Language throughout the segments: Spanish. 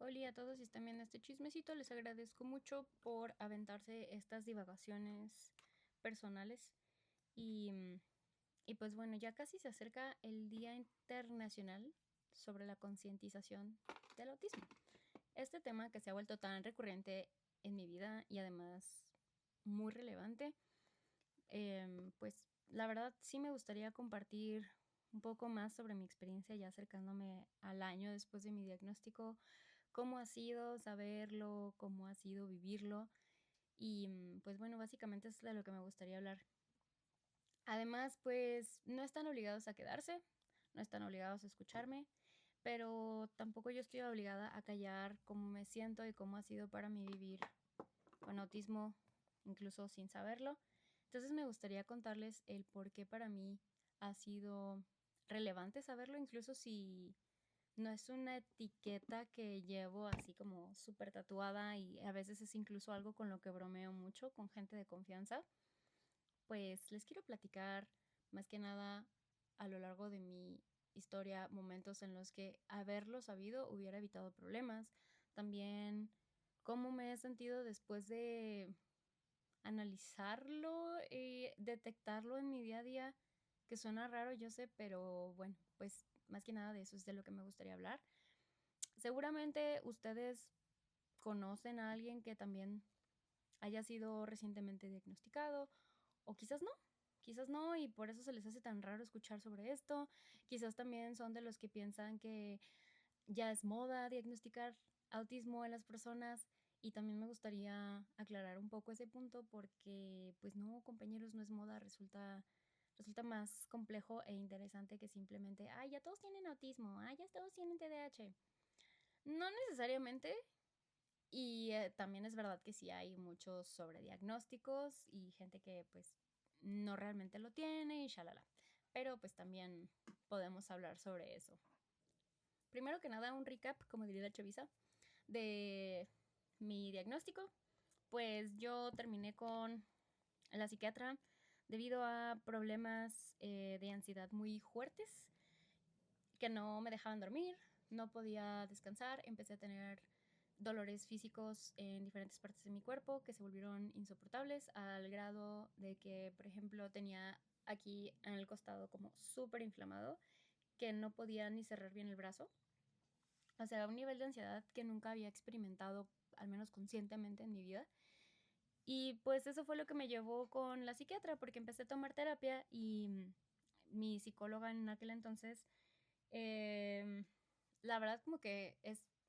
Hola a todos, si están viendo este chismecito, les agradezco mucho por aventarse estas divagaciones personales. Y, mm, y pues bueno, ya casi se acerca el Día Internacional sobre la concientización del autismo. Este tema que se ha vuelto tan recurrente en mi vida y además muy relevante, pues la verdad sí me gustaría compartir un poco más sobre mi experiencia ya acercándome al año después de mi diagnóstico, cómo ha sido saberlo, cómo ha sido vivirlo y pues bueno, básicamente es de lo que me gustaría hablar. Además, pues no están obligados a quedarse, no están obligados a escucharme, pero tampoco yo estoy obligada a callar cómo me siento y cómo ha sido para mí vivir con autismo, incluso sin saberlo. Entonces me gustaría contarles el por qué para mí ha sido relevante saberlo, incluso si no es una etiqueta que llevo así como súper tatuada y a veces es incluso algo con lo que bromeo mucho con gente de confianza. Pues les quiero platicar más que nada a lo largo de mi historia momentos en los que haberlo sabido hubiera evitado problemas. También cómo me he sentido después de analizarlo y detectarlo en mi día a día, que suena raro, yo sé, pero bueno, pues más que nada de eso es de lo que me gustaría hablar. Seguramente ustedes conocen a alguien que también haya sido recientemente diagnosticado o quizás no y por eso se les hace tan raro escuchar sobre esto. Quizás también son de los que piensan que ya es moda diagnosticar autismo en las personas y también me gustaría aclarar un poco ese punto porque pues no, compañeros, no es moda, resulta más complejo e interesante que simplemente, ay, ya todos tienen autismo, ay, ya todos tienen TDAH. No necesariamente, y también es verdad que sí hay muchos sobrediagnósticos y gente que pues no realmente lo tiene y shalala. Pero pues también podemos hablar sobre eso. Primero que nada, un recap, como diría la chaviza, de mi diagnóstico. Pues yo terminé con la psiquiatra debido a problemas de ansiedad muy fuertes que no me dejaban dormir, no podía descansar, empecé a tener dolores físicos en diferentes partes de mi cuerpo que se volvieron insoportables al grado de que, por ejemplo, tenía aquí en el costado como súper inflamado que no podía ni cerrar bien el brazo. O sea, un nivel de ansiedad que nunca había experimentado, al menos conscientemente en mi vida. Y pues eso fue lo que me llevó con la psiquiatra, porque empecé a tomar terapia y mi psicóloga en aquel entonces, eh, la verdad como que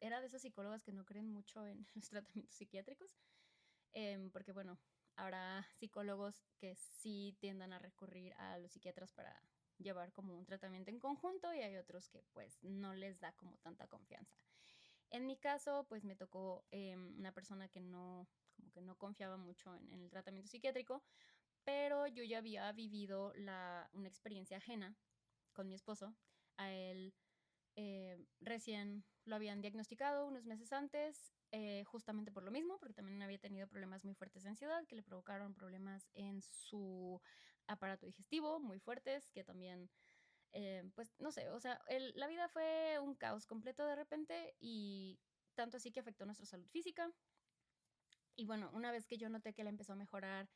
era de esas psicólogas que no creen mucho en los tratamientos psiquiátricos, porque bueno, habrá psicólogos que sí tiendan a recurrir a los psiquiatras para llevar como un tratamiento en conjunto y hay otros que pues no les da como tanta confianza. En mi caso, pues me tocó una persona que no, como que no confiaba mucho en el tratamiento psiquiátrico, pero yo ya había vivido una experiencia ajena con mi esposo. A él recién lo habían diagnosticado unos meses antes, justamente por lo mismo, porque también había tenido problemas muy fuertes de ansiedad que le provocaron problemas en su aparato digestivo muy fuertes, que también pues no sé, o sea, la vida fue un caos completo de repente y tanto así que afectó nuestra salud física. Y bueno, una vez que yo noté que él empezó a mejorar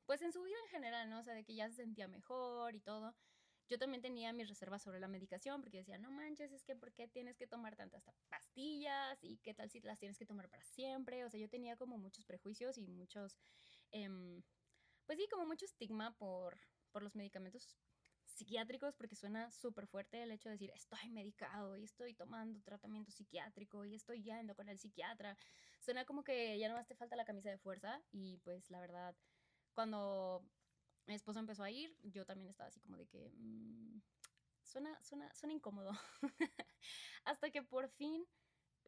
pues en su vida en general, ¿no? O sea, de que ya se sentía mejor y todo. Yo también tenía mis reservas sobre la medicación porque decía, no manches, es que ¿por qué tienes que tomar tantas pastillas? ¿Y qué tal si las tienes que tomar para siempre? O sea, yo tenía como muchos prejuicios y muchos, em, pues sí, como mucho estigma por los medicamentos psiquiátricos porque suena súper fuerte el hecho de decir estoy medicado y estoy tomando tratamiento psiquiátrico y estoy yendo con el psiquiatra. Suena como que ya no te falta la camisa de fuerza y pues la verdad, cuando mi esposo empezó a ir, yo también estaba así como de que suena incómodo. Hasta que por fin,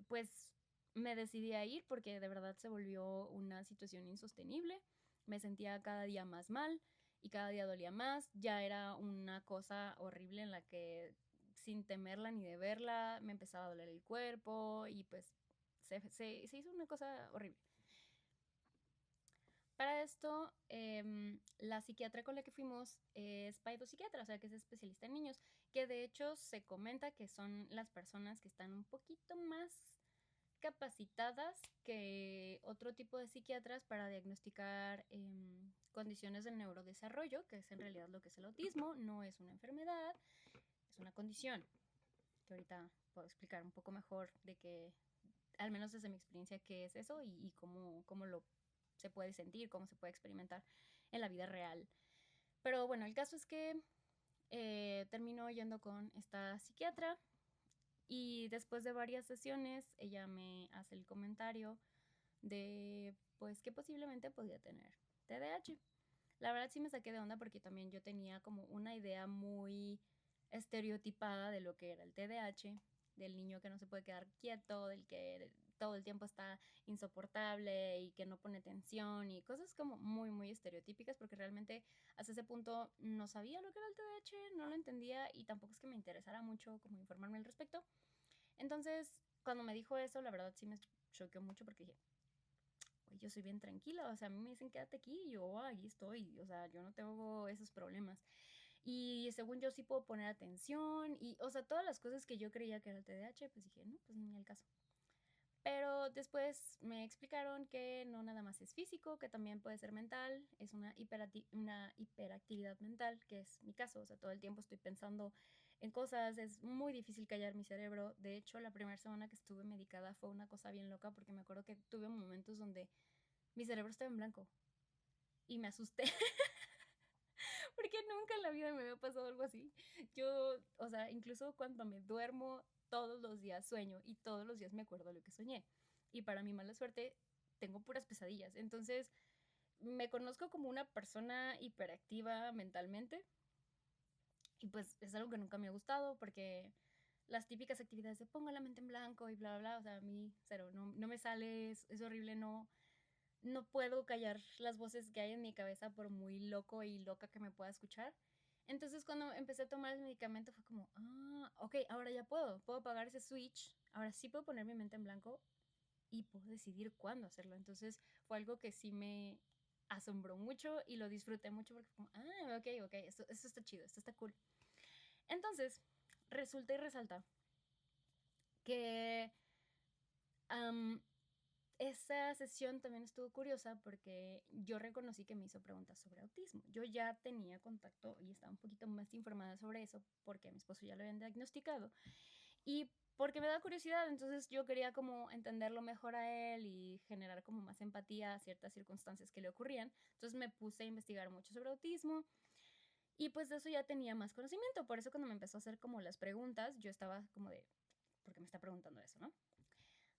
pues me decidí a ir porque de verdad se volvió una situación insostenible. Me sentía cada día más mal y cada día dolía más. Ya era una cosa horrible en la que sin temerla ni de verla me empezaba a doler el cuerpo y pues se hizo una cosa horrible. Para esto, la psiquiatra con la que fuimos es psiquiatra, o sea que es especialista en niños. que de hecho se comenta que son las personas que están un poquito más capacitadas que otro tipo de psiquiatras para diagnosticar condiciones del neurodesarrollo, que es en realidad lo que es el autismo. No es una enfermedad, es una condición, que ahorita puedo explicar un poco mejor de que, al menos desde mi experiencia, qué es eso y cómo lo se puede sentir, cómo se puede experimentar en la vida real. Pero bueno, el caso es que termino yendo con esta psiquiatra y después de varias sesiones ella me hace el comentario de pues que posiblemente podía tener TDAH. La verdad sí me saqué de onda porque también yo tenía como una idea muy estereotipada de lo que era el TDAH, del niño que no se puede quedar quieto, del que todo el tiempo está insoportable y que no pone atención y cosas como muy, muy estereotípicas porque realmente hasta ese punto no sabía lo que era el TDAH, no lo entendía y tampoco es que me interesara mucho como informarme al respecto. Entonces, cuando me dijo eso, la verdad sí me choqueó mucho porque dije, güey, yo soy bien tranquila, o sea, a mí me dicen quédate aquí y yo aquí estoy, o sea, yo no tengo esos problemas. Y según yo sí puedo poner atención y, o sea, todas las cosas que yo creía que era el TDAH, pues dije, no, pues ni el caso. Pero después me explicaron que no nada más es físico, que también puede ser mental, es una hiperactividad mental, que es mi caso, o sea, todo el tiempo estoy pensando en cosas, es muy difícil callar mi cerebro. De hecho, la primera semana que estuve medicada fue una cosa bien loca porque me acuerdo que tuve momentos donde mi cerebro estaba en blanco y me asusté porque nunca en la vida me había pasado algo así. Yo, o sea, incluso cuando me duermo, todos los días sueño y todos los días me acuerdo de lo que soñé. Y para mi mala suerte, tengo puras pesadillas. Entonces, me conozco como una persona hiperactiva mentalmente y pues es algo que nunca me ha gustado porque las típicas actividades de pongo la mente en blanco y bla, bla, bla, o sea, a mí cero, no me sale, es horrible, no puedo callar las voces que hay en mi cabeza por muy loco y loca que me pueda escuchar. Entonces cuando empecé a tomar el medicamento fue como, ok, ahora ya puedo apagar ese switch, ahora sí puedo poner mi mente en blanco y puedo decidir cuándo hacerlo. Entonces fue algo que sí me asombró mucho y lo disfruté mucho porque fue como, ok, esto está chido, esto está cool. Entonces, resulta y resalta que um, esa sesión también estuvo curiosa porque yo reconocí que me hizo preguntas sobre autismo. Yo ya tenía contacto y estaba un poquito más informada sobre eso porque a mi esposo ya lo habían diagnosticado y porque me da curiosidad, entonces yo quería como entenderlo mejor a él y generar como más empatía a ciertas circunstancias que le ocurrían. Entonces me puse a investigar mucho sobre autismo y pues de eso ya tenía más conocimiento. Por eso cuando me empezó a hacer como las preguntas, yo estaba como de, ¿por qué me está preguntando eso, no?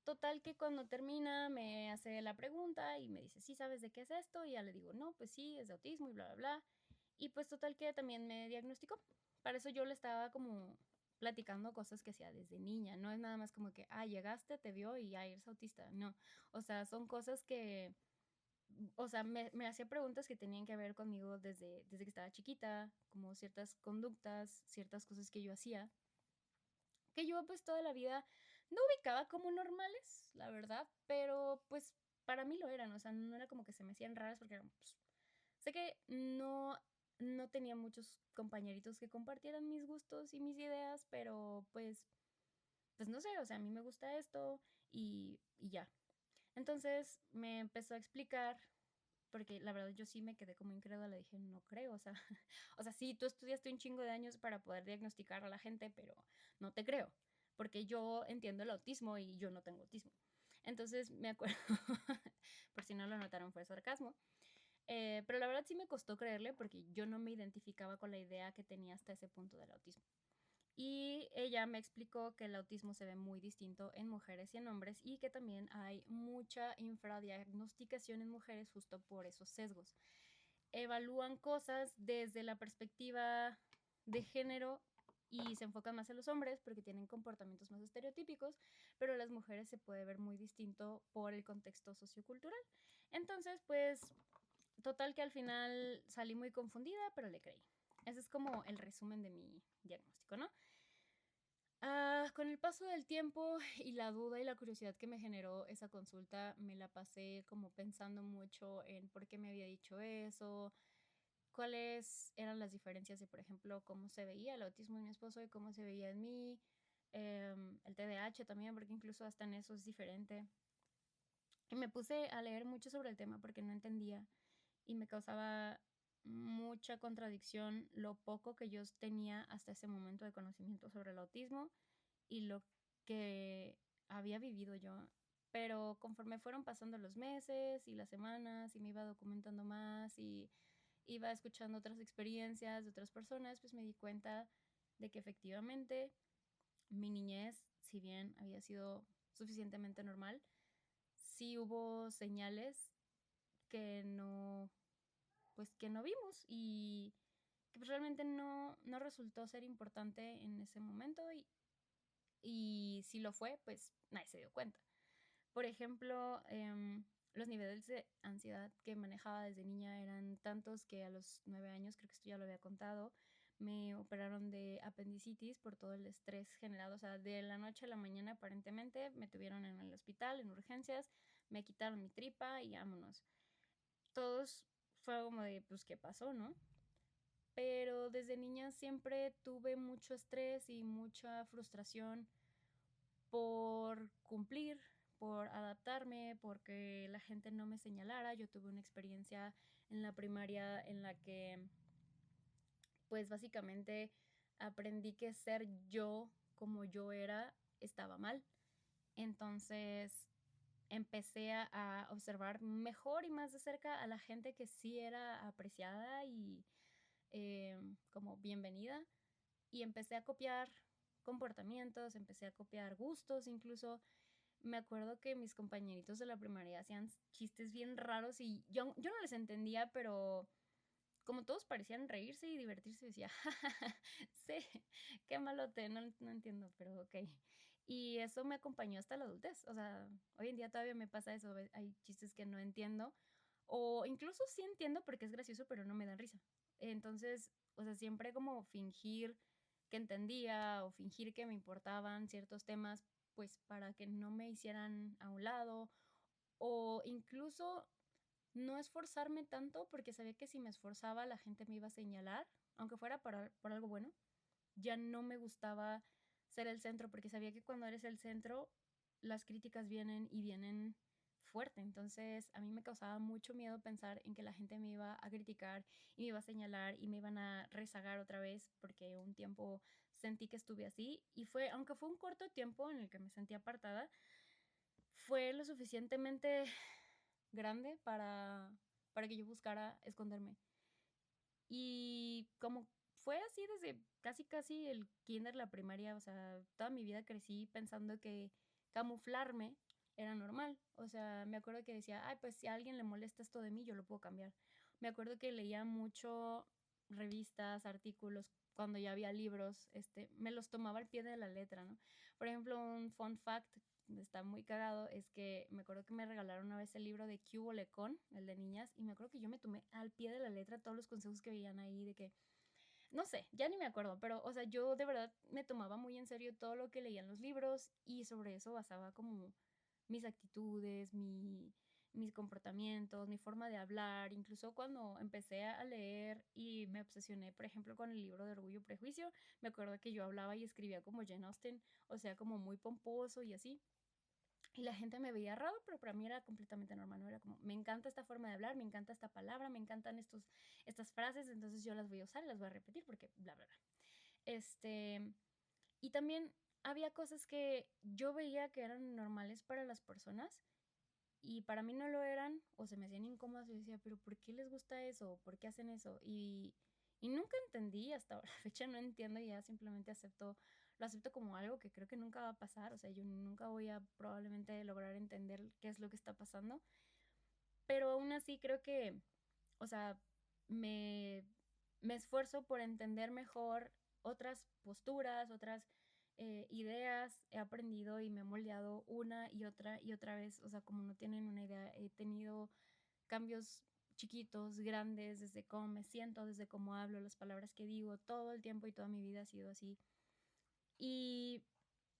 Total que cuando termina me hace la pregunta y me dice, ¿sí sabes de qué es esto? Y ya le digo, no, pues sí, es de autismo y bla, bla, bla. Y pues total que también me diagnosticó. Para eso yo le estaba como platicando cosas que hacía desde niña. No es nada más como que, llegaste, te vio y ya eres autista. No, o sea, son cosas que, o sea, me hacía preguntas que tenían que ver conmigo desde que estaba chiquita, como ciertas conductas, ciertas cosas que yo hacía que yo pues toda la vida no ubicaba como normales, la verdad, pero pues para mí lo eran, o sea, no era como que se me hacían raras porque pues, sé que no tenía muchos compañeritos que compartieran mis gustos y mis ideas, pero pues no sé, o sea, a mí me gusta esto y ya. Entonces me empezó a explicar, porque la verdad yo sí me quedé como incrédula, le dije, no creo, o sea, o sea, sí, tú estudiaste un chingo de años para poder diagnosticar a la gente, pero no te creo, porque yo entiendo el autismo y yo no tengo autismo. Entonces me acuerdo, por si no lo notaron, fue sarcasmo, pero la verdad sí me costó creerle porque yo no me identificaba con la idea que tenía hasta ese punto del autismo. Y ella me explicó que el autismo se ve muy distinto en mujeres y en hombres y que también hay mucha infradiagnosticación en mujeres justo por esos sesgos. Evalúan cosas desde la perspectiva de género y se enfocan más en los hombres porque tienen comportamientos más estereotípicos, pero las mujeres se puede ver muy distinto por el contexto sociocultural. Entonces, pues, total que al final salí muy confundida, pero le creí. Ese es como el resumen de mi diagnóstico, ¿no? Con el paso del tiempo y la duda y la curiosidad que me generó esa consulta, me la pasé como pensando mucho en por qué me había dicho eso, cuáles eran las diferencias de, por ejemplo, cómo se veía el autismo en mi esposo y cómo se veía en mí, el TDAH también, porque incluso hasta en eso es diferente. Y me puse a leer mucho sobre el tema porque no entendía y me causaba mucha contradicción lo poco que yo tenía hasta ese momento de conocimiento sobre el autismo y lo que había vivido yo. Pero conforme fueron pasando los meses y las semanas y me iba documentando más y iba escuchando otras experiencias de otras personas, pues me di cuenta de que efectivamente mi niñez, si bien había sido suficientemente normal, sí hubo señales que no, pues que no vimos y que pues realmente no resultó ser importante en ese momento y si lo fue, pues nadie se dio cuenta. Por ejemplo, los niveles de ansiedad que manejaba desde niña eran tantos que a los 9 años, creo que esto ya lo había contado, me operaron de apendicitis por todo el estrés generado. O sea, de la noche a la mañana aparentemente me tuvieron en el hospital, en urgencias, me quitaron mi tripa y vámonos. Todos fue como de, pues, ¿qué pasó, no? Pero desde niña siempre tuve mucho estrés y mucha frustración por cumplir, por adaptarme, porque la gente no me señalara. Yo tuve una experiencia en la primaria en la que, pues básicamente aprendí que ser yo como yo era estaba mal. Entonces empecé a observar mejor y más de cerca a la gente que sí era apreciada y como bienvenida. Y empecé a copiar comportamientos, empecé a copiar gustos, incluso me acuerdo que mis compañeritos de la primaria hacían chistes bien raros y yo no les entendía, pero como todos parecían reírse y divertirse, decía, sí, qué malote, no entiendo, pero ok. Y eso me acompañó hasta la adultez. O sea, hoy en día todavía me pasa eso, hay chistes que no entiendo, o incluso sí entiendo porque es gracioso, pero no me dan risa. Entonces, o sea, siempre como fingir que entendía o fingir que me importaban ciertos temas, pues para que no me hicieran a un lado, o incluso no esforzarme tanto porque sabía que si me esforzaba la gente me iba a señalar, aunque fuera por algo bueno. Ya no me gustaba ser el centro porque sabía que cuando eres el centro las críticas vienen y vienen fuerte. Entonces a mí me causaba mucho miedo pensar en que la gente me iba a criticar y me iba a señalar y me iban a rezagar otra vez porque un tiempo sentí que estuve así y fue, aunque fue un corto tiempo en el que me sentí apartada, fue lo suficientemente grande para que yo buscara esconderme. Y como fue así desde casi casi el kinder, la primaria, o sea, toda mi vida crecí pensando que camuflarme era normal. O sea, me acuerdo que decía, ay, pues si a alguien le molesta esto de mí, yo lo puedo cambiar. Me acuerdo que leía mucho revistas, artículos, cuando ya había libros, me los tomaba al pie de la letra, ¿no? Por ejemplo, un fun fact está muy cagado, es que me acuerdo que me regalaron una vez el libro de Q Lecon, el de niñas, y me acuerdo que yo me tomé al pie de la letra todos los consejos que veían ahí, de que, no sé, ya ni me acuerdo, pero, o sea, yo de verdad me tomaba muy en serio todo lo que leía en los libros y sobre eso basaba como mis actitudes, mis comportamientos, mi forma de hablar, incluso cuando empecé a leer y me obsesioné, por ejemplo, con el libro de Orgullo y Prejuicio, me acuerdo que yo hablaba y escribía como Jane Austen, o sea, como muy pomposo y así. Y la gente me veía raro, pero para mí era completamente normal, ¿no? Era como, me encanta esta forma de hablar, me encanta esta palabra, me encantan estas frases, entonces yo las voy a usar y las voy a repetir porque bla, bla, bla. Este, y también había cosas que yo veía que eran normales para las personas y para mí no lo eran o se me hacían incómodas. Yo decía, pero ¿por qué les gusta eso? ¿Por qué hacen eso? Y nunca entendí, hasta ahora, la fecha no entiendo y ya simplemente lo acepto como algo que creo que nunca va a pasar. O sea, yo nunca voy a probablemente lograr entender qué es lo que está pasando, pero aún así creo que, o sea, me, me esfuerzo por entender mejor otras posturas, otras ideas. He aprendido y me he moldeado una y otra vez. O sea, como no tienen una idea, he tenido cambios chiquitos, grandes, desde cómo me siento, desde cómo hablo, las palabras que digo, todo el tiempo y toda mi vida ha sido así. Y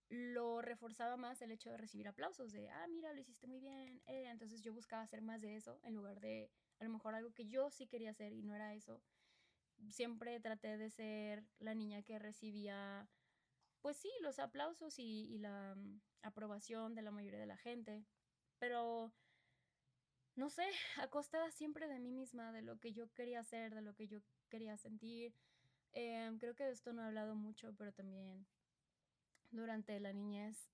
lo reforzaba más el hecho de recibir aplausos, de, ah, mira, lo hiciste muy bien. Entonces yo buscaba hacer más de eso en lugar de a lo mejor algo que yo sí quería hacer y no era eso. siempre traté de ser la niña que recibía, pues sí, los aplausos y la aprobación de la mayoría de la gente, pero no sé, a costa siempre de mí misma, de lo que yo quería hacer, de lo que yo quería sentir. Creo que de esto no he hablado mucho, pero también durante la niñez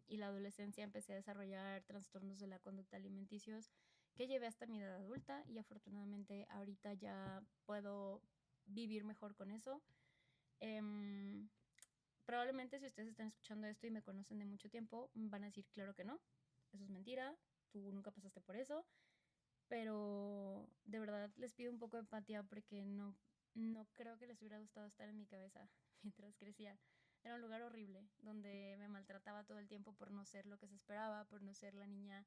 y la adolescencia empecé a desarrollar trastornos de la conducta alimenticios que llevé hasta mi edad adulta y afortunadamente ahorita ya puedo vivir mejor con eso. Em, Probablemente si ustedes están escuchando esto y me conocen de mucho tiempo, van a decir, claro que no, eso es mentira, tú nunca pasaste por eso, pero de verdad les pido un poco de empatía porque no creo que les hubiera gustado estar en mi cabeza mientras crecía. Era un lugar horrible donde me maltrataba todo el tiempo por no ser lo que se esperaba, por no ser la niña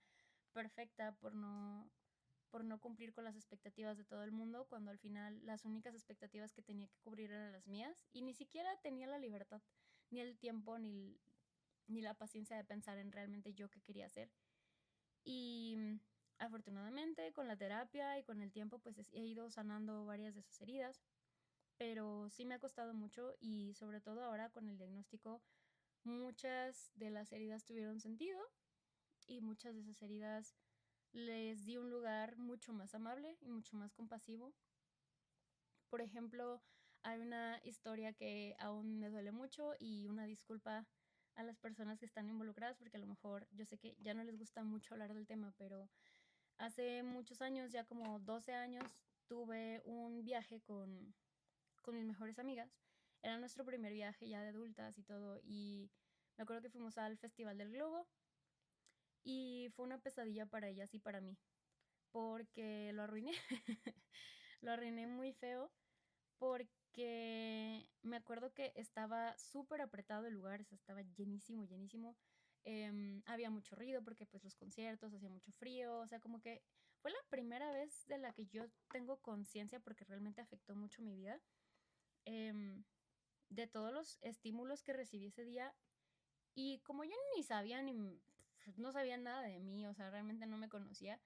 perfecta, por no cumplir con las expectativas de todo el mundo, cuando al final las únicas expectativas que tenía que cubrir eran las mías y ni siquiera tenía la libertad, ni el tiempo, ni la paciencia de pensar en realmente yo qué quería hacer. Y afortunadamente con la terapia y con el tiempo pues he ido sanando varias de esas heridas, pero sí me ha costado mucho y sobre todo ahora con el diagnóstico muchas de las heridas tuvieron sentido y muchas de esas heridas les di un lugar mucho más amable y mucho más compasivo. Por ejemplo, hay una historia que aún me duele mucho y una disculpa a las personas que están involucradas porque a lo mejor yo sé que ya no les gusta mucho hablar del tema, pero hace muchos años, ya como 12 años, tuve un viaje con mis mejores amigas. Era nuestro primer viaje ya de adultas y todo. Y me acuerdo que fuimos al Festival del Globo y fue una pesadilla para ellas y para mí, porque lo arruiné. Lo arruiné muy feo porque me acuerdo que estaba súper apretado el lugar, o sea, estaba llenísimo, llenísimo. Había mucho ruido porque pues los conciertos, hacía mucho frío, o sea, como que fue la primera vez de la que yo tengo conciencia porque realmente afectó mucho mi vida, em, de todos los estímulos que recibí ese día y como yo ni sabía no sabía nada de mí, o sea, realmente no me conocía,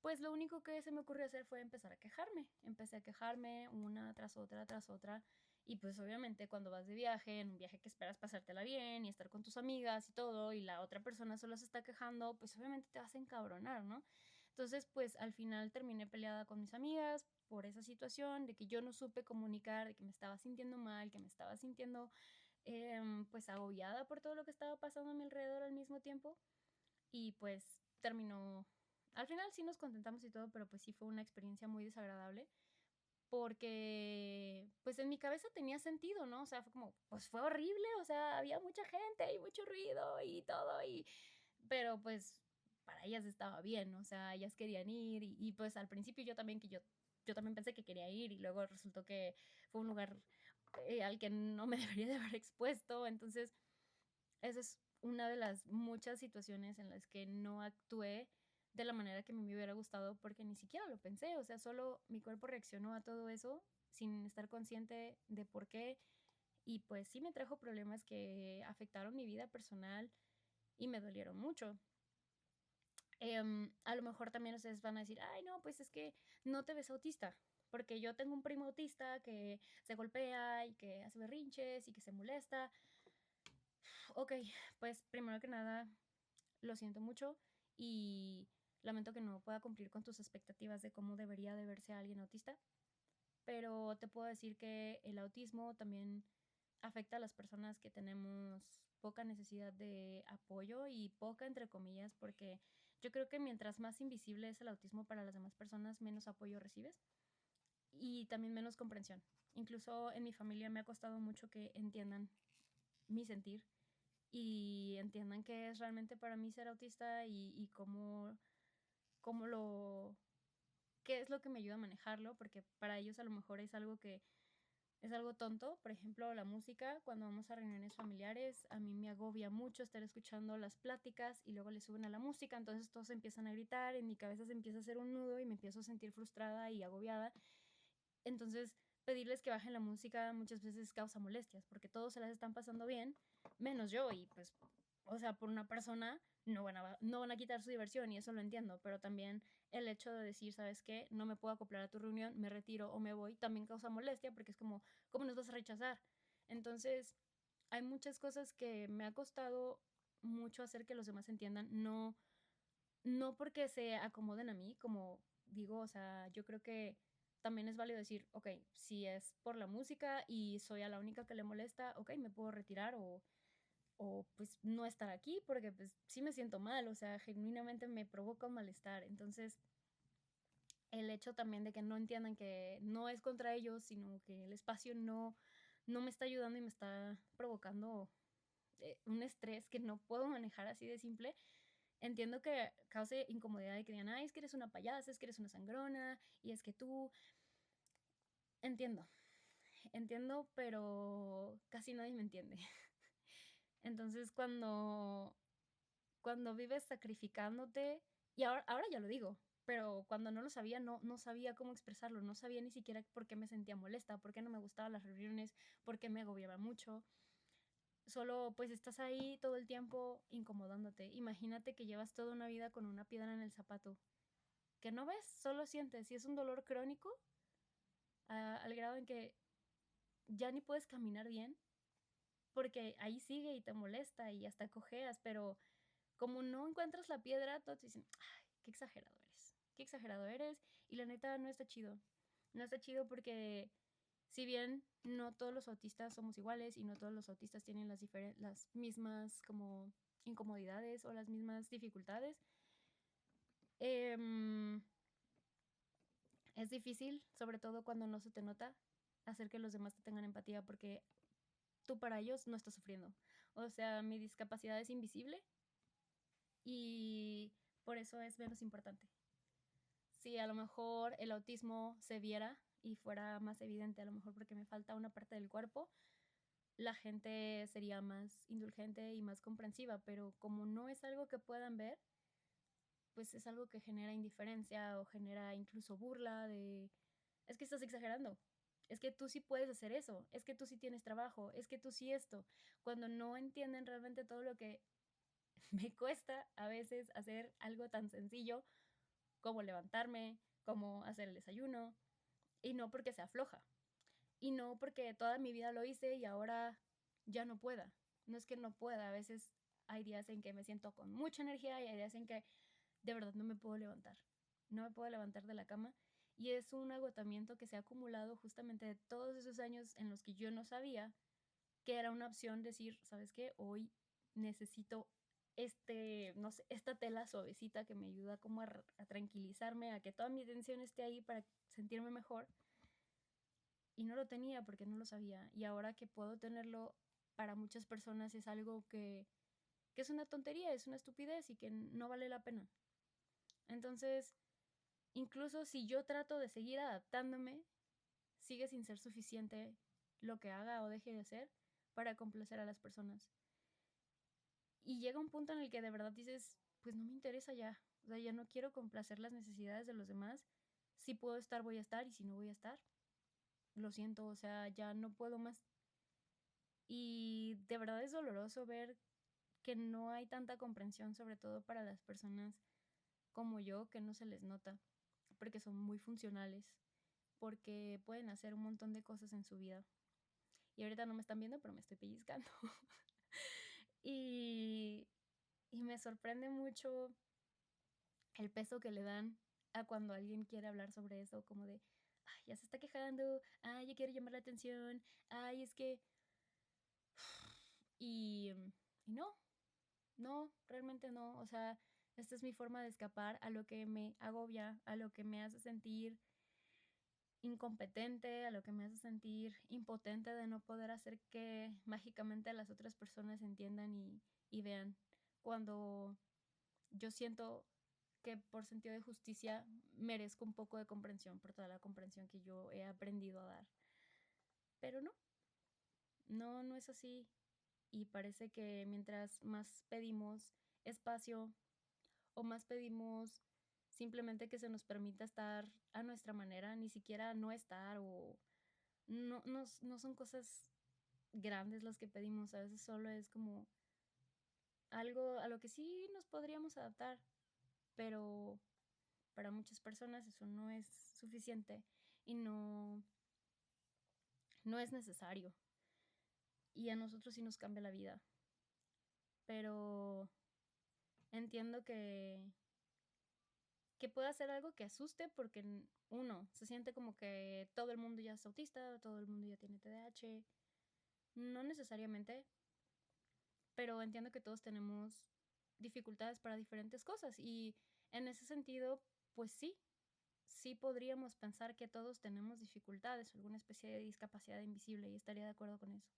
pues lo único que se me ocurrió hacer fue empezar a quejarme. Empecé a quejarme una tras otra. Y pues obviamente cuando vas de viaje, en un viaje que esperas pasártela bien y estar con tus amigas y todo, y la otra persona solo se está quejando, pues obviamente te vas a encabronar, ¿no? Entonces, pues al final terminé peleada con mis amigas por esa situación, de que yo no supe comunicar, de que me estaba sintiendo mal, que me estaba sintiendo pues agobiada por todo lo que estaba pasando a mi alrededor al mismo tiempo. Y pues terminó, al final sí nos contentamos y todo, pero pues sí fue una experiencia muy desagradable porque pues en mi cabeza tenía sentido, ¿no? O sea, fue como, pues fue horrible, o sea, había mucha gente y mucho ruido y todo, pero pues para ellas estaba bien, o sea, ellas querían ir y pues al principio yo también, yo también pensé que quería ir y luego resultó que fue un lugar al que no me debería de haber expuesto, entonces esa es una de las muchas situaciones en las que no actué de la manera que me hubiera gustado porque ni siquiera lo pensé, o sea, solo mi cuerpo reaccionó a todo eso sin estar consciente de por qué y pues sí me trajo problemas que afectaron mi vida personal y me dolieron mucho. A lo mejor también ustedes van a decir, ay no, pues es que no te ves autista, porque yo tengo un primo autista que se golpea y que hace berrinches y que se molesta. Ok, pues primero que nada, lo siento mucho y lamento que no pueda cumplir con tus expectativas de cómo debería de verse alguien autista, pero te puedo decir que el autismo también afecta a las personas que tenemos poca necesidad de apoyo y poca entre comillas, porque yo creo que mientras más invisible es el autismo para las demás personas, menos apoyo recibes y también menos comprensión. Incluso en mi familia me ha costado mucho que entiendan mi sentir y entiendan qué es realmente para mí ser autista y cómo qué es lo que me ayuda a manejarlo, porque para ellos a lo mejor es algo que es algo tonto. Por ejemplo, la música, cuando vamos a reuniones familiares, a mí me agobia mucho estar escuchando las pláticas y luego le suben a la música, entonces todos empiezan a gritar, en mi cabeza se empieza a hacer un nudo y me empiezo a sentir frustrada y agobiada. Entonces, pedirles que bajen la música muchas veces causa molestias, porque todos se las están pasando bien, menos yo, y pues o sea, por una persona no van a quitar su diversión y eso lo entiendo, pero también el hecho de decir, ¿sabes qué? No me puedo acoplar a tu reunión, me retiro o me voy, también causa molestia porque es como, ¿cómo nos vas a rechazar? Entonces, hay muchas cosas que me ha costado mucho hacer que los demás entiendan, no porque se acomoden a mí, como digo, o sea, yo creo que también es válido decir, ok, si es por la música y soy a la única que le molesta, ok, me puedo retirar o pues no estar aquí porque pues sí me siento mal, o sea, genuinamente me provoca un malestar. Entonces, el hecho también de que no entiendan que no es contra ellos, sino que el espacio no me está ayudando y me está provocando un estrés que no puedo manejar así de simple. Entiendo que cause incomodidad y que digan, ay, es que eres una payasa, es que eres una sangrona, y es que tú, entiendo, entiendo, pero casi nadie me entiende. Entonces, cuando vives sacrificándote, y ahora ya lo digo, pero cuando no lo sabía, no sabía cómo expresarlo, no sabía ni siquiera por qué me sentía molesta, por qué no me gustaban las reuniones, por qué me agobiaba mucho. Solo pues estás ahí todo el tiempo incomodándote. Imagínate que llevas toda una vida con una piedra en el zapato, que no ves, solo sientes. Y es un dolor crónico al grado en que ya ni puedes caminar bien, porque ahí sigue y te molesta y hasta cojeas, pero como no encuentras la piedra, todos te dicen, ay, qué exagerado eres, y la neta no está chido. No está chido porque si bien no todos los autistas somos iguales y no todos los autistas tienen las mismas como incomodidades o las mismas dificultades, em, es difícil, sobre todo cuando no se te nota, hacer que los demás te tengan empatía porque tú para ellos no estás sufriendo. O sea, mi discapacidad es invisible y por eso es menos importante. Si a lo mejor el autismo se viera y fuera más evidente, a lo mejor porque me falta una parte del cuerpo, la gente sería más indulgente y más comprensiva, pero como no es algo que puedan ver, pues es algo que genera indiferencia o genera incluso burla de, es que estás exagerando, es que tú sí puedes hacer eso, es que tú sí tienes trabajo, es que tú sí esto, cuando no entienden realmente todo lo que me cuesta a veces hacer algo tan sencillo como levantarme, como hacer el desayuno, y no porque sea floja, y no porque toda mi vida lo hice y ahora ya no pueda. No es que no pueda, a veces hay días en que me siento con mucha energía y hay días en que de verdad no me puedo levantar. No me puedo levantar de la cama y es un agotamiento que se ha acumulado justamente de todos esos años en los que yo no sabía que era una opción decir, ¿sabes qué? Hoy necesito no sé, esta tela suavecita que me ayuda como a tranquilizarme, a que toda mi tensión esté ahí para sentirme mejor. Y no lo tenía porque no lo sabía. Y ahora que puedo tenerlo, para muchas personas es algo que es una tontería, es una estupidez y que no vale la pena. Entonces, incluso si yo trato de seguir adaptándome, sigue sin ser suficiente lo que haga o deje de hacer para complacer a las personas. Y llega un punto en el que de verdad dices, pues no me interesa ya. O sea, ya no quiero complacer las necesidades de los demás. Si puedo estar, voy a estar. Y si no voy a estar, lo siento. O sea, ya no puedo más. Y de verdad es doloroso ver que no hay tanta comprensión, sobre todo para las personas como yo, que no se les nota. Porque son muy funcionales. Porque pueden hacer un montón de cosas en su vida. Y ahorita no me están viendo, pero me estoy pellizcando. y, y me sorprende mucho el peso que le dan a cuando alguien quiere hablar sobre eso, como de, ay, ya se está quejando, ay, ya quiere llamar la atención, ay, es que... Y, y no, realmente no, o sea, esta es mi forma de escapar a lo que me agobia, a lo que me hace sentir incompetente, a lo que me hace sentir impotente de no poder hacer que mágicamente las otras personas entiendan y vean. Cuando yo siento que por sentido de justicia merezco un poco de comprensión por toda la comprensión que yo he aprendido a dar. Pero no es así. Y parece que mientras más pedimos espacio o más pedimos simplemente que se nos permita estar a nuestra manera, ni siquiera no estar o no son cosas grandes las que pedimos, a veces solo es como algo a lo que sí nos podríamos adaptar, pero para muchas personas eso no es suficiente y no es necesario. Y a nosotros sí nos cambia la vida. Pero entiendo que pueda ser algo que asuste porque uno se siente como que todo el mundo ya es autista, todo el mundo ya tiene TDAH. No necesariamente, pero entiendo que todos tenemos dificultades para diferentes cosas y en ese sentido, pues sí podríamos pensar que todos tenemos dificultades o alguna especie de discapacidad invisible y estaría de acuerdo con eso.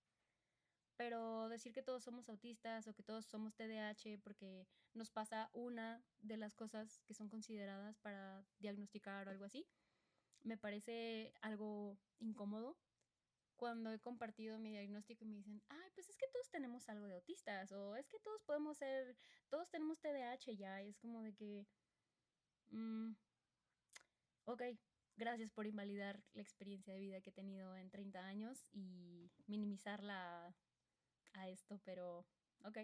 Pero decir que todos somos autistas o que todos somos TDAH porque nos pasa una de las cosas que son consideradas para diagnosticar o algo así, me parece algo incómodo cuando he compartido mi diagnóstico y me dicen, ay, pues es que todos tenemos algo de autistas o es que todos podemos ser, todos tenemos TDAH ya, y es como de que, mm, ok, gracias por invalidar la experiencia de vida que he tenido en 30 años y minimizarla a esto, pero ok,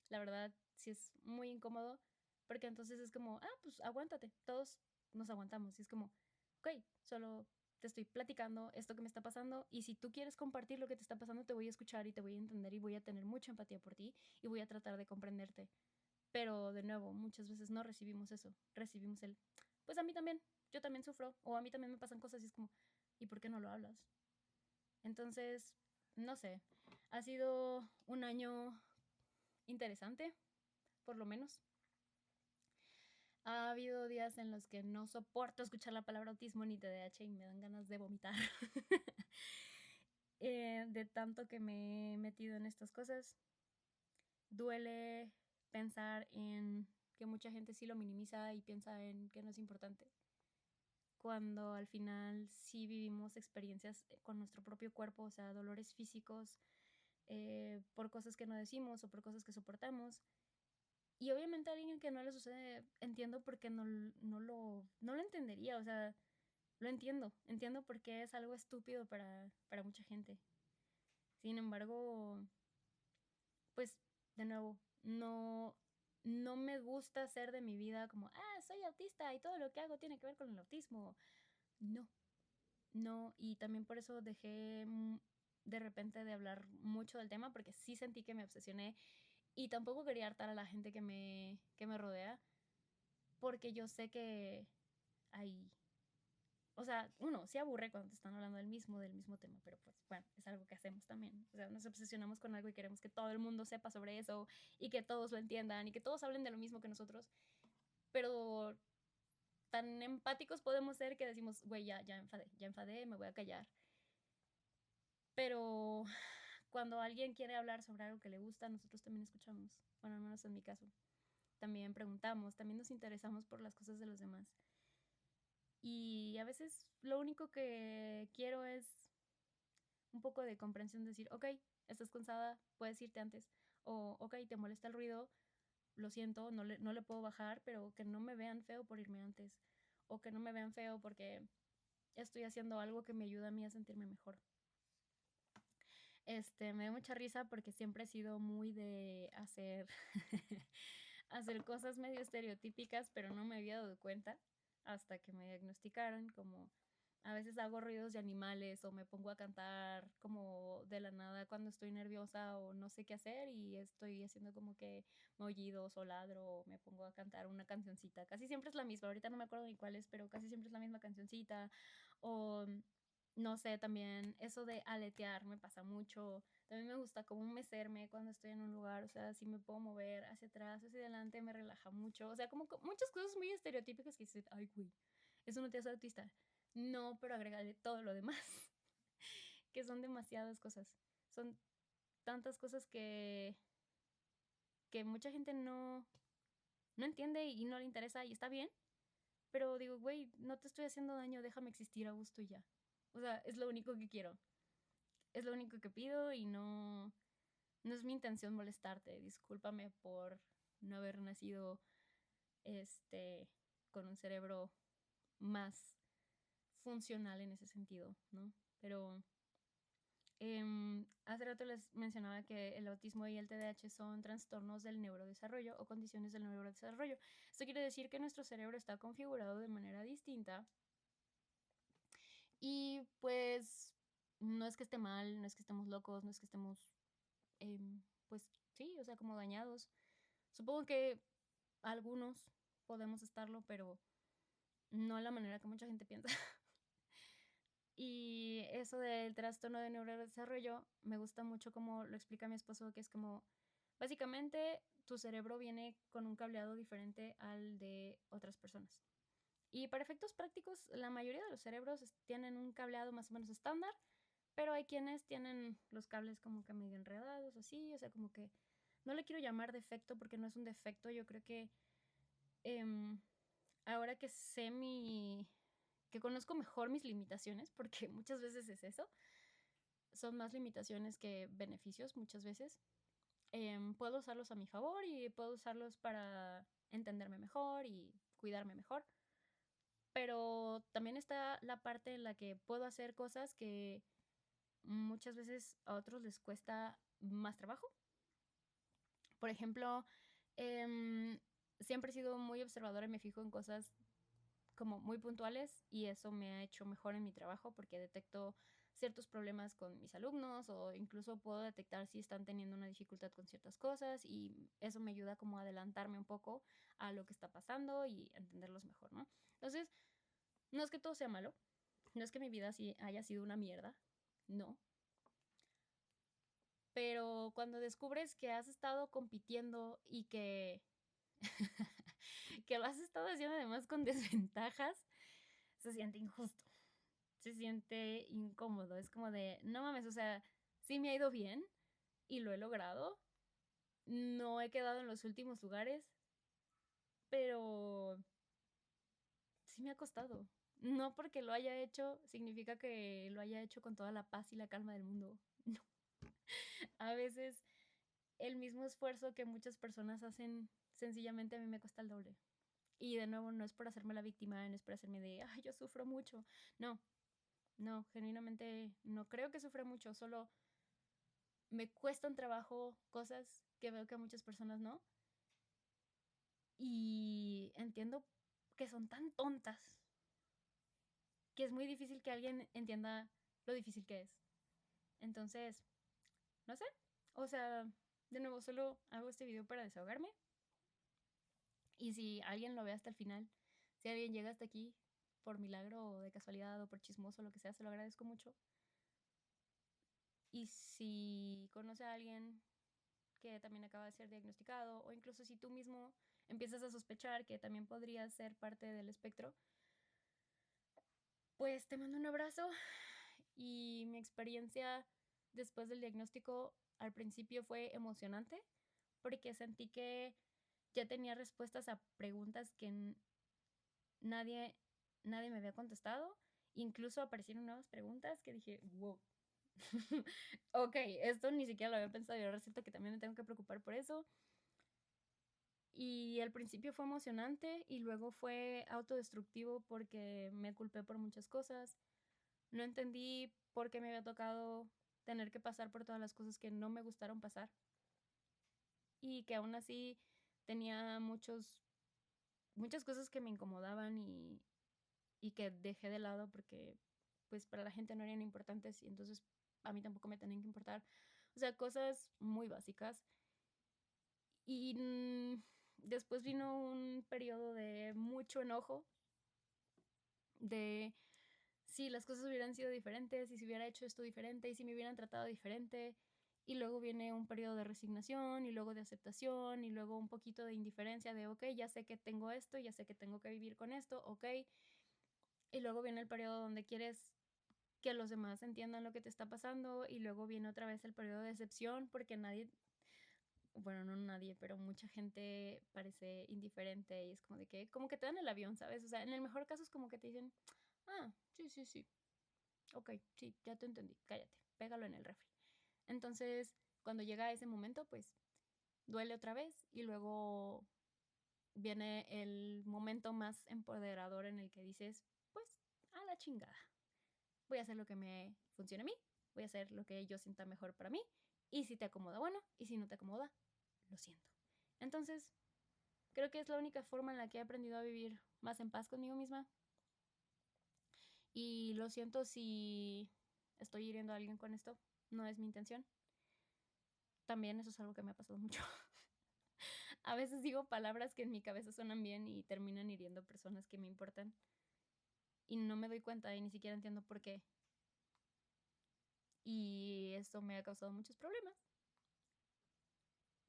la verdad sí es muy incómodo porque entonces es como, pues aguántate, todos nos aguantamos y es como, ok, solo te estoy platicando esto que me está pasando y si tú quieres compartir lo que te está pasando te voy a escuchar y te voy a entender y voy a tener mucha empatía por ti y voy a tratar de comprenderte. Pero de nuevo, muchas veces no recibimos eso, recibimos el, pues a mí también, yo también sufro o a mí también me pasan cosas y es como, ¿y por qué no lo hablas? Entonces, no sé, ha sido un año interesante, por lo menos. Ha habido días en los que no soporto escuchar la palabra autismo ni TDAH y me dan ganas de vomitar. De tanto que me he metido en estas cosas. Duele pensar en que mucha gente sí lo minimiza y piensa en que no es importante. Cuando al final sí vivimos experiencias con nuestro propio cuerpo, o sea, dolores físicos, por cosas que no decimos o por cosas que soportamos. Y obviamente a alguien que no le sucede, entiendo por qué no lo entendería, o sea, lo entiendo por qué es algo estúpido para mucha gente. Sin embargo, pues, de nuevo, no me gusta hacer de mi vida como, soy autista y todo lo que hago tiene que ver con el autismo. No, no, y también por eso dejé de repente de hablar mucho del tema, porque sí sentí que me obsesioné y tampoco quería hartar a la gente que me rodea, porque yo sé que hay, o sea, uno se aburre cuando te están hablando del mismo tema, pero pues bueno, es algo que hacemos también. O sea, nos obsesionamos con algo y queremos que todo el mundo sepa sobre eso y que todos lo entiendan y que todos hablen de lo mismo que nosotros, pero tan empáticos podemos ser que decimos, güey, ya enfadé, me voy a callar. Pero cuando alguien quiere hablar sobre algo que le gusta, nosotros también escuchamos. Bueno, al menos en mi caso. También preguntamos, también nos interesamos por las cosas de los demás. Y a veces lo único que quiero es un poco de comprensión, decir, ok, estás cansada, puedes irte antes. O, ok, te molesta el ruido, lo siento, no le puedo bajar, pero que no me vean feo por irme antes. O que no me vean feo porque estoy haciendo algo que me ayuda a mí a sentirme mejor. Me da mucha risa porque siempre he sido muy de hacer, hacer cosas medio estereotípicas, pero no me había dado cuenta hasta que me diagnosticaron, como a veces hago ruidos de animales o me pongo a cantar como de la nada cuando estoy nerviosa o no sé qué hacer y estoy haciendo como que maullidos o ladro o me pongo a cantar una cancioncita. Casi siempre es la misma, ahorita no me acuerdo ni cuál es, pero casi siempre es la misma cancioncita. O no sé, también eso de aletear me pasa mucho. También me gusta como mecerme cuando estoy en un lugar, o sea, si me puedo mover hacia atrás, hacia adelante, me relaja mucho. O sea, como muchas cosas muy estereotípicas que dices, ay, güey, eso no te hace autista. No, pero agregarle todo lo demás, que son demasiadas cosas. Son tantas cosas que mucha gente no entiende y no le interesa y está bien, pero digo, güey, no te estoy haciendo daño, déjame existir a gusto y ya. O sea, es lo único que quiero. Es lo único que pido y no es mi intención molestarte. Discúlpame por no haber nacido este con un cerebro más funcional en ese sentido, ¿no? Pero Hace rato les mencionaba que el autismo y el TDAH son trastornos del neurodesarrollo o condiciones del neurodesarrollo. Esto quiere decir que nuestro cerebro está configurado de manera distinta y pues no es que esté mal, no es que estemos locos, no es que estemos, pues sí, o sea, como dañados. Supongo que algunos podemos estarlo, pero no de la manera que mucha gente piensa. Y eso del trastorno de neurodesarrollo me gusta mucho como lo explica mi esposo, que es como, básicamente tu cerebro viene con un cableado diferente al de otras personas. Y para efectos prácticos, la mayoría de los cerebros tienen un cableado más o menos estándar, pero hay quienes tienen los cables como que medio enredados, así, o sea, como que no le quiero llamar defecto porque no es un defecto, yo creo que em, ahora que sé que conozco mejor mis limitaciones, porque muchas veces es eso, son más limitaciones que beneficios muchas veces. Puedo usarlos a mi favor y puedo usarlos para entenderme mejor y cuidarme mejor. Pero también está la parte en la que puedo hacer cosas que muchas veces a otros les cuesta más trabajo. Por ejemplo, siempre he sido muy observadora y me fijo en cosas como muy puntuales y eso me ha hecho mejor en mi trabajo porque detecto ciertos problemas con mis alumnos o incluso puedo detectar si están teniendo una dificultad con ciertas cosas y eso me ayuda como a adelantarme un poco a lo que está pasando y entenderlos mejor, ¿no? Entonces, no es que todo sea malo, no es que mi vida sí haya sido una mierda, no. Pero cuando descubres que has estado compitiendo y que lo has estado haciendo además con desventajas, se siente injusto. Se siente incómodo. Es como de, no mames, o sea, sí me ha ido bien y lo he logrado. No he quedado en los últimos lugares, pero sí me ha costado. No porque lo haya hecho significa que lo haya hecho con toda la paz y la calma del mundo. No. A veces el mismo esfuerzo que muchas personas hacen, sencillamente a mí me cuesta el doble. Y de nuevo, no es por hacerme la víctima, no es por hacerme de, ay, yo sufro mucho. No, no, genuinamente no creo que sufra mucho, solo me cuestan trabajo cosas que veo que a muchas personas no. Y entiendo que son tan tontas que es muy difícil que alguien entienda lo difícil que es. Entonces, no sé. O sea, de nuevo, solo hago este video para desahogarme. Y si alguien lo ve hasta el final, si alguien llega hasta aquí por milagro o de casualidad o por chismoso, lo que sea, se lo agradezco mucho. Y si conoce a alguien que también acaba de ser diagnosticado, o incluso si tú mismo empiezas a sospechar que también podría ser parte del espectro, pues te mando un abrazo y mi experiencia después del diagnóstico al principio fue emocionante porque sentí que ya tenía respuestas a preguntas que nadie, nadie me había contestado. Incluso aparecieron nuevas preguntas que dije, wow, ok, esto ni siquiera lo había pensado y ahora resulta que también me tengo que preocupar por eso. Y al principio fue emocionante y luego fue autodestructivo porque me culpé por muchas cosas. No entendí por qué me había tocado tener que pasar por todas las cosas que no me gustaron pasar. Y que aún así tenía muchas cosas que me incomodaban y que dejé de lado porque pues para la gente no eran importantes y entonces a mí tampoco me tenían que importar. O sea, cosas muy básicas. Y después vino un periodo de mucho enojo, de si las cosas hubieran sido diferentes, y si hubiera hecho esto diferente, y si me hubieran tratado diferente. Y luego viene un periodo de resignación, y luego de aceptación, y luego un poquito de indiferencia de, ok, ya sé que tengo esto, ya sé que tengo que vivir con esto, ok. Y luego viene el periodo donde quieres que los demás entiendan lo que te está pasando, y luego viene otra vez el periodo de decepción, porque nadie, bueno, no nadie, pero mucha gente parece indiferente y es como de que, como que te dan el avión, ¿sabes? O sea, en el mejor caso es como que te dicen, ah, sí, sí, sí, ok, sí, ya te entendí, cállate, pégalo en el refri. Entonces, cuando llega ese momento, pues duele otra vez y luego viene el momento más empoderador en el que dices, pues a la chingada, voy a hacer lo que me funcione a mí, voy a hacer lo que yo sienta mejor para mí, y si te acomoda, bueno, y si no te acomoda, lo siento. Entonces, creo que es la única forma en la que he aprendido a vivir más en paz conmigo misma. Y lo siento si estoy hiriendo a alguien con esto, no es mi intención. También eso es algo que me ha pasado mucho. A veces digo palabras que en mi cabeza suenan bien y terminan hiriendo personas que me importan. Y no me doy cuenta y ni siquiera entiendo por qué. Y esto me ha causado muchos problemas.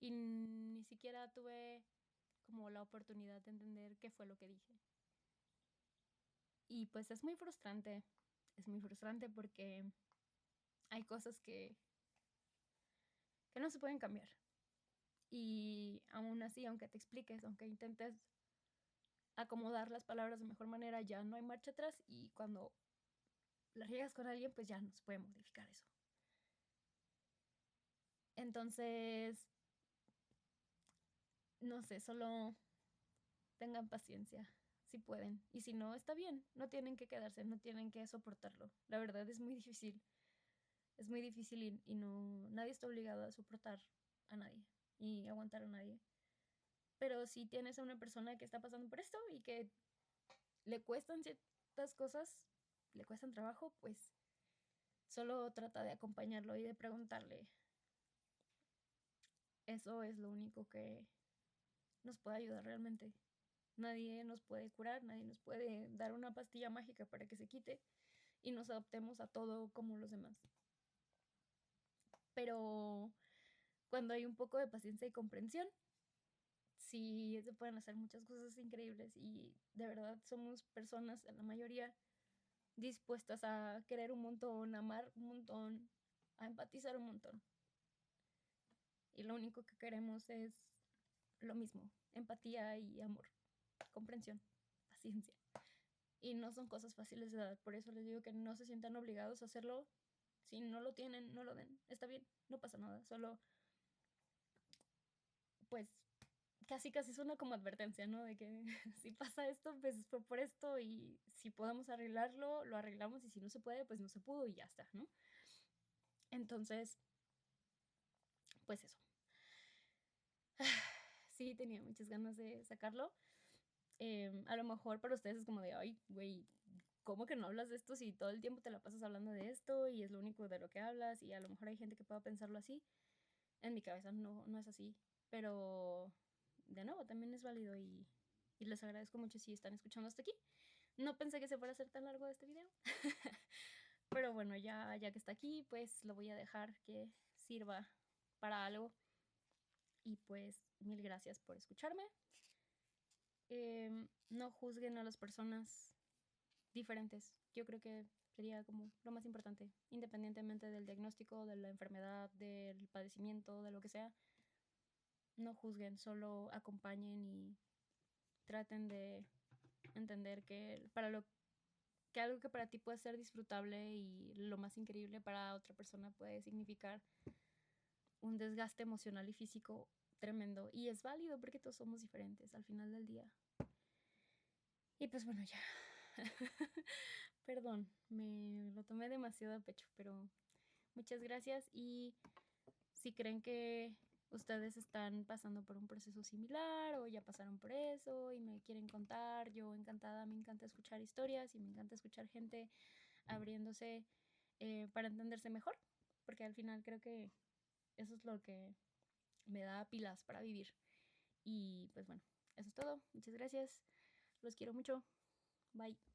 Y ni siquiera tuve como la oportunidad de entender qué fue lo que dije. Y pues es muy frustrante. Es muy frustrante porque hay cosas que no se pueden cambiar. Y aún así, aunque te expliques, aunque intentes acomodar las palabras de mejor manera, ya no hay marcha atrás. Y cuando la riegas con alguien, pues ya no se puede modificar eso. Entonces, no sé, solo tengan paciencia, si pueden. Y si no, está bien, no tienen que quedarse, no tienen que soportarlo. La verdad es muy difícil. Es muy difícil y no, nadie está obligado a soportar a nadie y aguantar a nadie. Pero si tienes a una persona que está pasando por esto y que le cuestan ciertas cosas, le cuestan trabajo, pues solo trata de acompañarlo y de preguntarle. Eso es lo único que nos puede ayudar realmente. Nadie nos puede curar, nadie nos puede dar una pastilla mágica para que se quite y nos adoptemos a todo como los demás. Pero cuando hay un poco de paciencia y comprensión, sí se pueden hacer muchas cosas increíbles y de verdad somos personas, en la mayoría, dispuestas a querer un montón, a amar un montón, a empatizar un montón. Y lo único que queremos es lo mismo, empatía y amor, comprensión, paciencia. Y no son cosas fáciles de dar, por eso les digo que no se sientan obligados a hacerlo. Si no lo tienen, no lo den, está bien, no pasa nada, solo pues casi casi suena como advertencia, ¿no? De que si pasa esto, pues fue por esto y si podemos arreglarlo, lo arreglamos y si no se puede, pues no se pudo y ya está, ¿no? Entonces, pues eso. Sí, tenía muchas ganas de sacarlo. A lo mejor para ustedes es como de, ay, güey, ¿cómo que no hablas de esto si todo el tiempo te la pasas hablando de esto y es lo único de lo que hablas? Y a lo mejor hay gente que pueda pensarlo así. En mi cabeza no es así. Pero, de nuevo, también es válido y les agradezco mucho si están escuchando hasta aquí. No pensé que se fuera a hacer tan largo este video. Pero bueno, ya que está aquí, pues lo voy a dejar que sirva para algo. Y pues mil gracias por escucharme. No juzguen a las personas diferentes. Yo creo que sería como lo más importante, independientemente del diagnóstico, de la enfermedad, del padecimiento, de lo que sea. No juzguen, solo acompañen y traten de entender que que algo que para ti puede ser disfrutable y lo más increíble para otra persona puede significar un desgaste emocional y físico tremendo. Y es válido porque todos somos diferentes al final del día. Y pues bueno, ya. Perdón, me lo tomé demasiado a pecho, pero muchas gracias. Y si creen que ustedes están pasando por un proceso similar o ya pasaron por eso y me quieren contar, yo encantada, me encanta escuchar historias y me encanta escuchar gente abriéndose para entenderse mejor, porque al final creo que eso es lo que me da pilas para vivir. Y pues bueno, eso es todo. Muchas gracias. Los quiero mucho. Bye.